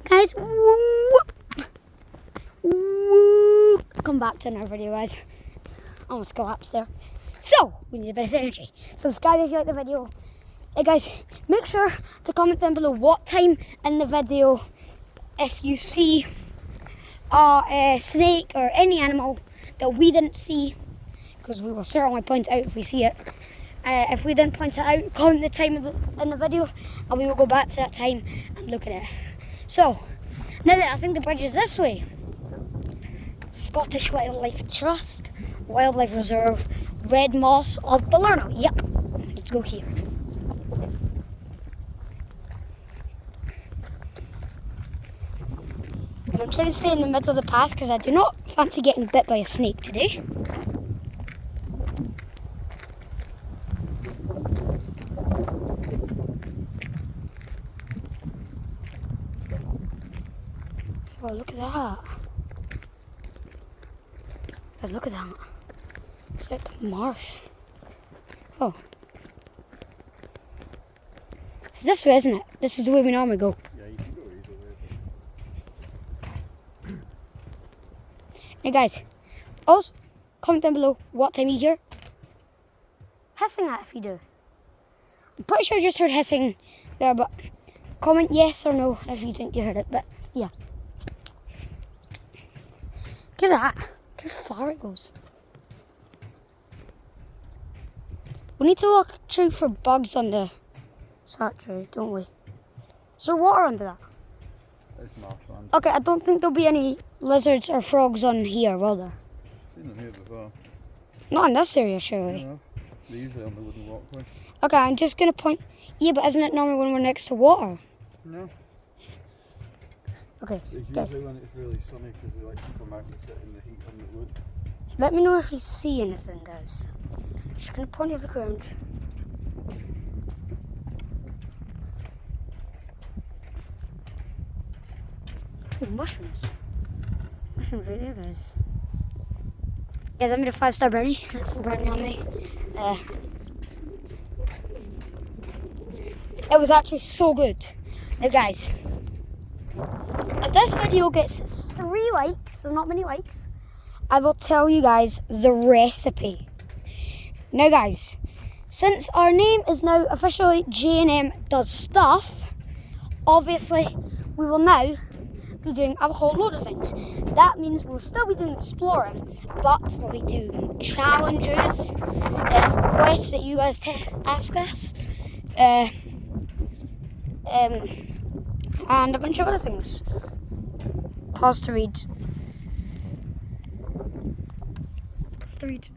Guys, whoop, whoop. Come back to another video, guys. Almost collapsed there. So, we need a bit of energy. Subscribe if you like the video. Hey guys, make sure to comment down below what time in the video, if you see a snake or any animal that we didn't see, because we will certainly point it out if we see it. If we didn't point it out, comment the time in the video and we will go back to that time and look at it. So, now that I think the bridge is this way, Scottish Wildlife Trust, Wildlife Reserve, Red Moss of Balerno. Yep, let's go here. And I'm trying to stay in the middle of the path because I do not fancy getting bit by a snake today. Oh, look at that. Guys, look at that. It's like the marsh. Oh. It's this way, isn't it? This is the way we normally go. Yeah, you can go easily. Hey guys, also comment down below what time you hear hissing at if you do. I'm pretty sure I just heard hissing there, but comment yes or no if you think you heard it, but yeah. Look at that. Look how far it goes. We need to look through for bugs on the statues, don't we? Is there water under that? It's marshland. Okay, I don't think there'll be any lizards or frogs on here, will there? Seen them here before. Not in this area, surely. No, they're usually on the wooden walkway. Okay, I'm just going to point... Yeah, but isn't it normally when we're next to water? No. Okay, It's guys. usually when it's really sunny because they like to come out and sit in the heat on the wood. Let me know if you see anything, guys. Just going to point at the ground. Oh, mushrooms. Mushrooms right there, guys. Guys, I made a 5-star brownie. That's some brownie on me. It was actually so good. Now, guys, if this video gets 3 likes, there's not many likes, I will tell you guys the recipe. Now, guys, since our name is now officially J&M Does Stuff, obviously we will now be doing a whole load of things. That means we'll still be doing exploring, but we'll be doing challenges, requests that you guys ask us, and a bunch of other things. Pause to read. Pause to read.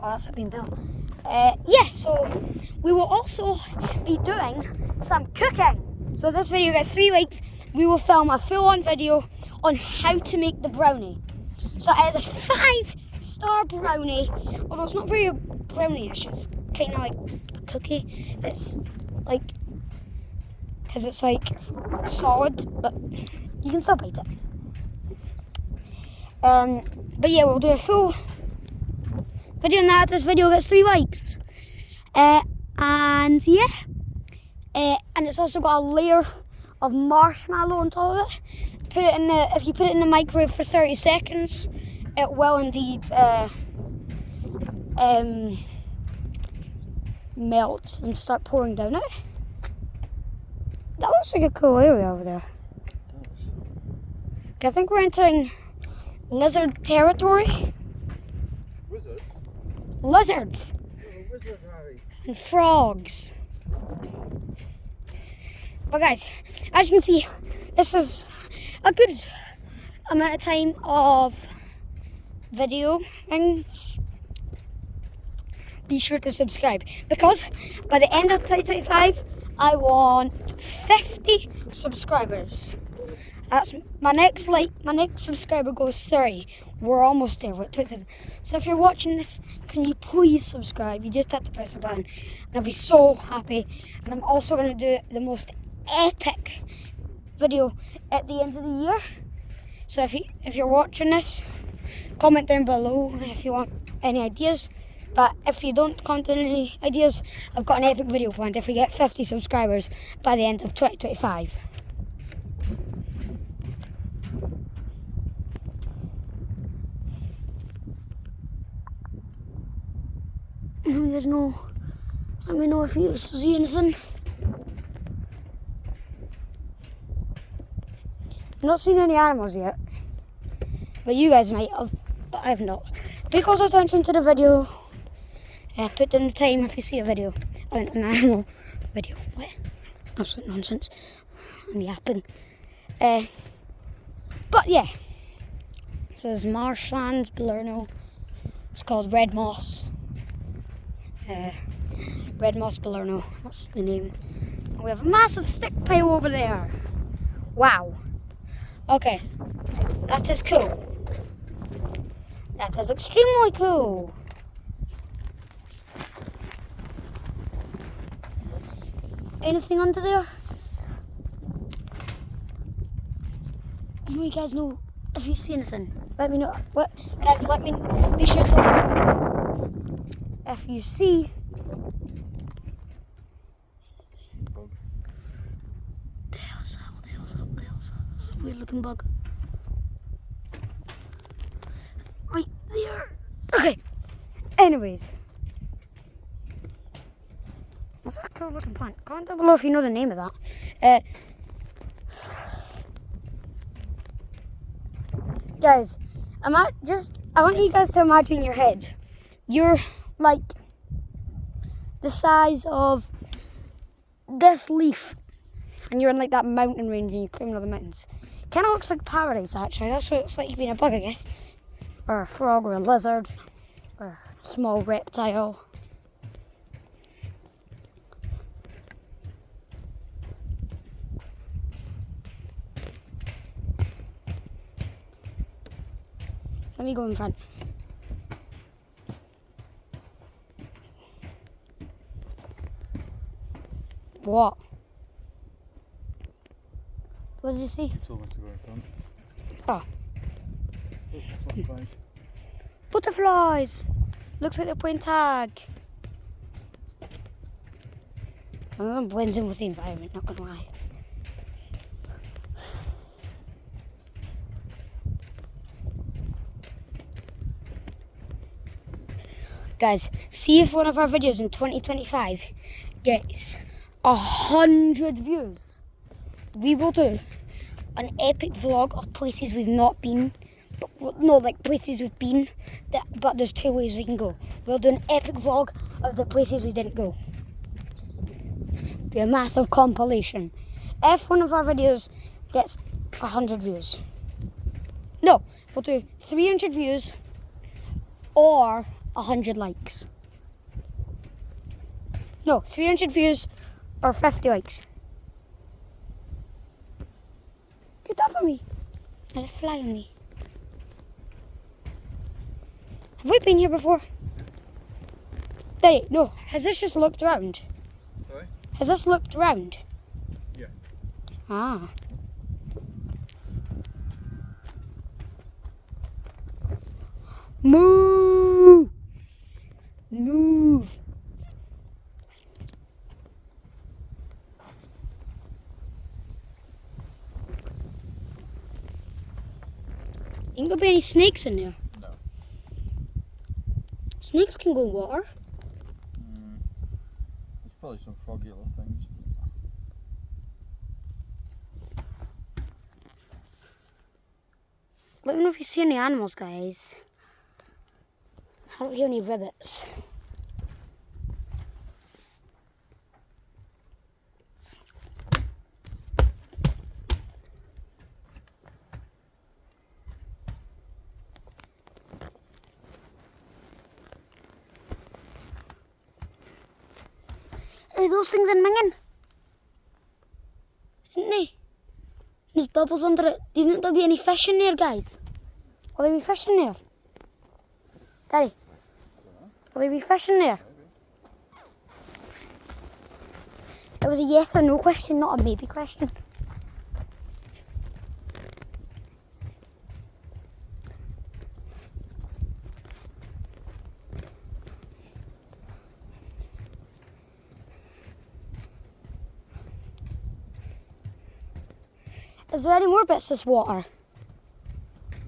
Oh, that's been built. Yeah, so we will also be doing some cooking. So this video gets 3 likes. We will film a full-on video on how to make the brownie. So it is a 5-star brownie, although it's not very brownie-ish. It's kind of like a cookie. It's like, because it's like solid, but you can still bite it. But yeah, we'll do a full video on that. This video gets 3 likes. And yeah. And it's also got a layer of marshmallow on top of it. If you put it in the microwave for 30 seconds, it will indeed melt and start pouring down it. That looks like a cool area over there. Okay, I think we're entering lizard territory. Wizards? Lizards Oh, wizard, Harry. and frogs. But guys, as you can see, this is a good amount of time of video, and be sure to subscribe, because by the end of 2025 I want 50 subscribers. That's my next subscriber goes 30. We're almost there. We're at 20,000. So if you're watching this, can you please subscribe? You just have to press the button and I'll be so happy. And I'm also going to do the most epic video at the end of the year. So if you're watching this, comment down below if you want any ideas. But if you don't comment any ideas, I've got an epic video planned if we get 50 subscribers by the end of 2025. you guys know. Let me know if you see anything. I've not seen any animals yet, but you guys might have, but I have not. Pay close attention to the video. Put in the time if you see a video. I mean, an animal video. What? Absolute nonsense. I'm yapping. But yeah. This is Marshlands, Balerno. It's called Red Moss. Red Moss Balerno. That's the name. And we have a massive stick pile over there. Wow. Okay. That is cool. That is extremely cool. Anything under there? You guys know if you see anything. Let me know. What guys? Let me be sure to let me know if you see. Bug. The hell's that? What the hell's that? What the hell's that? That's a weird looking bug. Right there. Okay. Anyways. That's a cool looking plant. Comment down below if you know the name of that. Guys, I want you guys to imagine in your head. You're like the size of this leaf. And you're in like that mountain range and you're climbing all the mountains. Kind of looks like paradise actually. That's what it's like being a bug, I guess. Or a frog or a lizard. Or a small reptile. Let me go in front. What? What did you see? You told me to go in front. Oh. Butterflies. Butterflies! Looks like they're playing tag. I'm blends in with the environment, not gonna lie. Guys, see if one of our videos in 2025 gets 100 views. We will do an epic vlog of places we've not been. But, no, like places we've been, but there's 2 ways we can go. We'll do an epic vlog of the places we didn't go. Be a massive compilation. If one of our videos gets 100 views. No, we'll do 300 views or 100 likes. No, 300 views or 50 likes. Get off of me. There's a fly on me. Have we been here before? Daddy, no. Has this just looked round? Sorry? Has this looked round? Yeah. Ah. Move! Move! Ain't gonna be any snakes in there. No. Snakes can go in water. There's probably some froggy little things. Let me know if you see any animals, guys. I don't hear any rabbits. Are those things in minging? Isn't they? There's bubbles under it. Do you think there'll be any fish in there, guys? Will there be fish in there? Daddy? Will there be fish in there? It was a yes or no question, not a maybe question. Is there any more bits of water?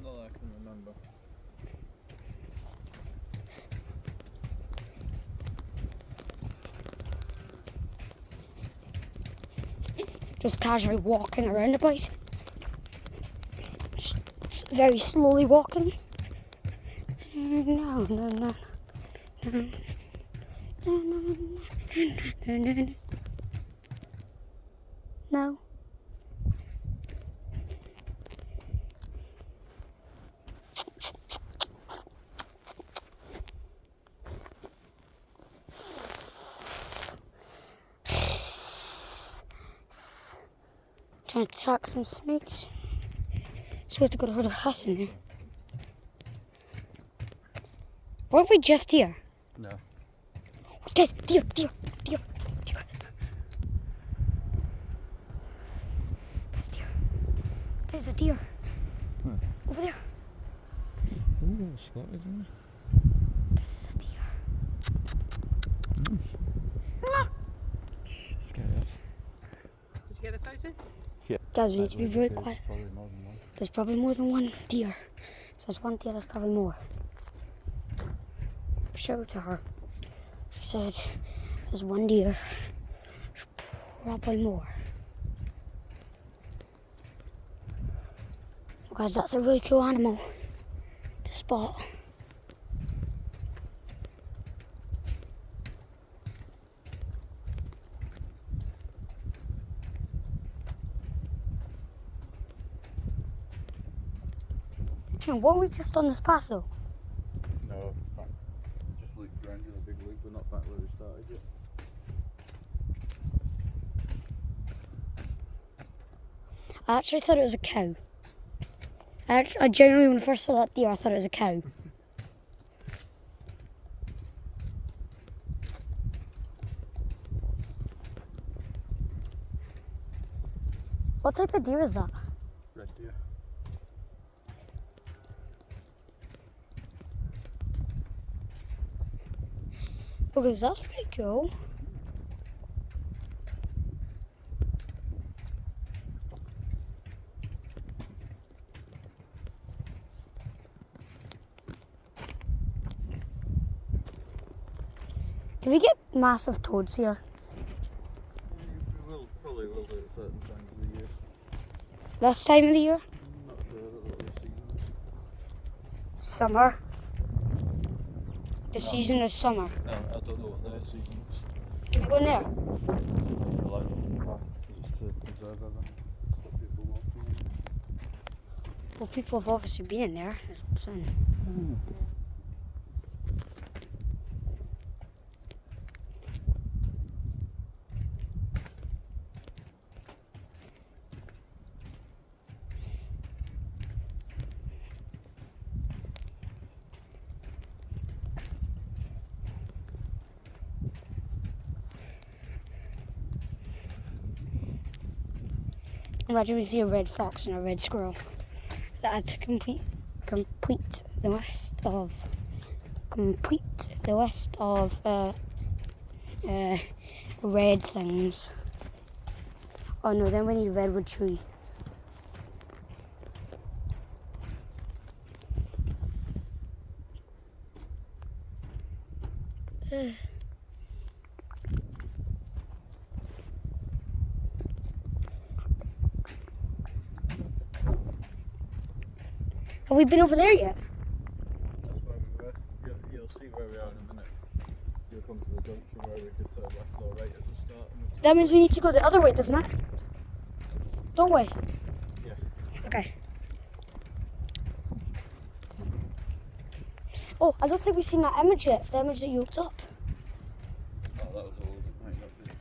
Not that I can remember. just casually walking around the place. Very slowly walking. No. No. Trying to track some snakes. So to go to her house in there. Weren't we just here? No. Guys, deer. Guys, deer. There's a deer. Over there. Ooh, spotted, isn't it? This is a deer. Scary. Did you get the photo? Yeah. Guys, we need to be very quiet. Probably more than one. There's probably more than one deer. So there's one deer, there's probably more. Show it to her. She said, there's one deer. There's probably more. Oh, guys, that's a really cool animal to spot. Hang on, weren't we just on this path though? No, back. Just looped around in a big loop, but not back where we started yet. I actually thought it was a cow. I genuinely, when I first saw that deer, I thought it was a cow. What type of deer is that? Red deer. Okay, that's pretty cool. Do we get massive toads here? We will, probably will do at certain times of the year. This time of the year? I'm not sure that the season. Summer. The season is summer. No, I don't know what their season is. Can we go in there? Rely on the path, just to observe everything. Stop people walking. Well, people have obviously been in there. That's what I'm saying. Imagine we see a red fox and a red squirrel. That's complete the list of red things. Oh no, then we need a redwood tree. Have we been over there yet? That's where we were. You'll see where we are in a minute. You'll come to the junction where we could turn left or right at the start. That means we need to go the other way, doesn't it? Don't we? Yeah. Okay. Oh, I don't think we've seen that image yet. The image that you looked up. Oh, that was old. It might not be. It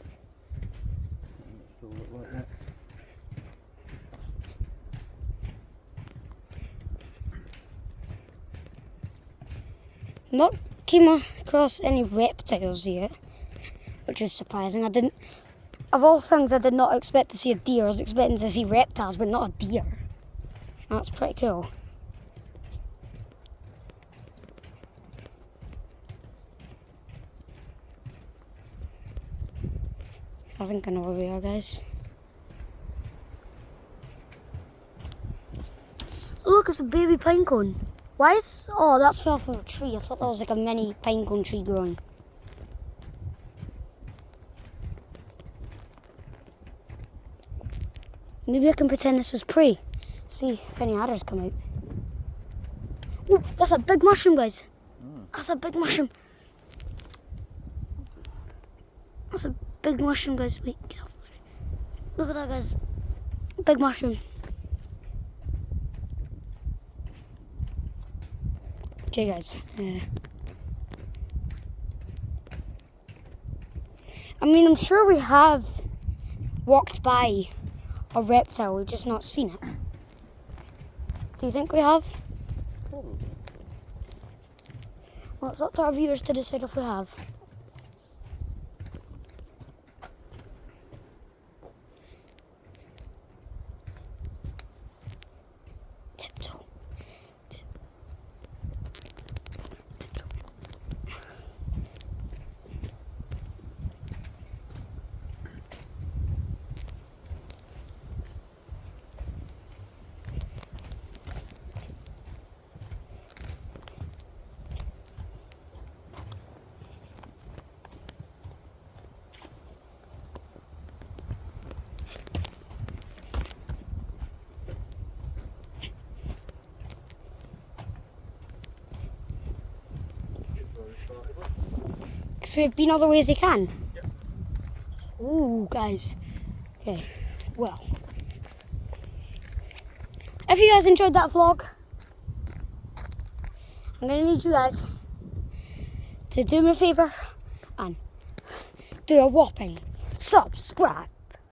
might still look like that. Not came across any reptiles yet, which is surprising. Of all things, I did not expect to see a deer. I was expecting to see reptiles, but not a deer. That's pretty cool. I think I know where we are, guys. Look, it's a baby pine cone. Why is... Oh, that's fell from a tree. I thought that was like a mini pine cone tree growing. Maybe I can pretend this is prey. See if any adders come out. Oh, that's a big mushroom, guys. That's a big mushroom. That's a big mushroom, guys. Wait, get up. Look at that, guys. Big mushroom. Okay, guys. I mean, I'm sure we have walked by a reptile, we've just not seen it. Do you think we have? Probably. Well, it's up to our viewers to decide if we have. Tiptoe. Tiptoe. So we've been all the ways you can? Yep. Ooh, guys. Okay, well. If you guys enjoyed that vlog, I'm going to need you guys to do me a favour and do a whopping subscribe.